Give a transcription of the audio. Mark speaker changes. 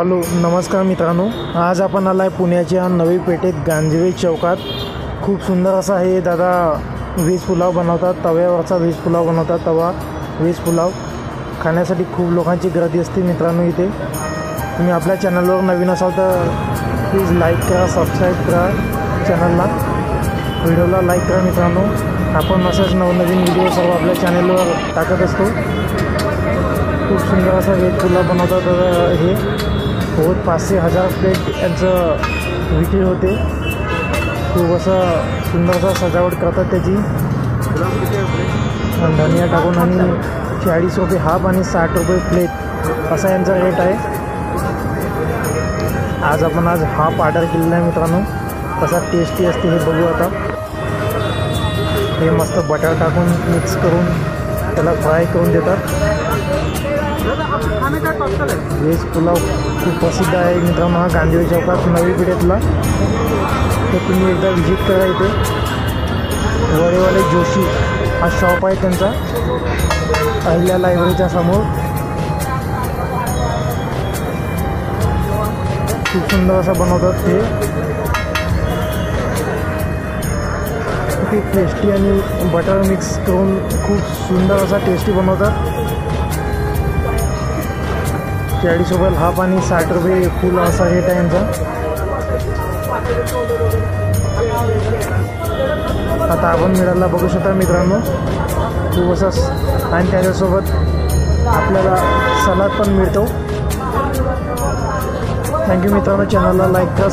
Speaker 1: Hello नमस्कार मित्रांनो, आज आपण आला आहे पुण्याच्या नवी पेठेत गांजवे चौकात। खूप सुंदर असा हे दादा व्हेज पुलाव बनवतात। तव्यावरचा व्हेज पुलाव बनवतात। तवा व्हेज पुलाव खाण्यासाठी खूप लोकांची गर्दी असते मित्रांनो। इथे तुम्ही आपल्या चॅनलवर नवीन असाल तर प्लीज लाईक करा, सबस्क्राईब करा चॅनलला, व्हिडिओला लाईक करा मित्रांनो। आपण असेच नवनवीन व्हिडिओ सर्व आपल्या चॅनलवर टाकत असतो। खूप सुंदर असा व्हेज पुलाव बनवतात हे। रोज 500-1000 प्लेट यांचं विक्री होते। खूप असं सुंदर असा सजावट करतात त्याची। धनिया टाकून आणि 40 रुपये हाफ आणि 60 रुपये प्लेट असा यांचा रेट आहे। आज आपण हाफ ऑर्डर केलेला आहे मित्रांनो। कसा टेस्टी असते हे बघू आता। हे मस्त बटाटा टाकून मिक्स करून त्याला फ्राय करून देतात। व्हेज पुलाव खूप प्रसिद्ध आहे मित्रांनो हा गांजवे चौकात नवी पेठेतला। तर तुम्ही एकदा विजिट करा। इथे वडेवाले जोशी हा शॉप आहे त्यांचा, अहिल्या लायब्ररीच्या समोर। खूप सुंदर असं बनवतात ते। खूप टेस्टी आणि बटर मिक्स करून खूप सुंदर असा टेस्टी बनवतात। 40 रुपये हाफ आणि 60 रुपये फुल असा रेट आहे यांचा। आता आपण मिळाला बघू शकता मित्रांनो। खूप असं आणि त्याच्यासोबत आपल्याला सलाद पण मिळतो। थँक्यू मित्रांनो, चॅनलला लाईक करा,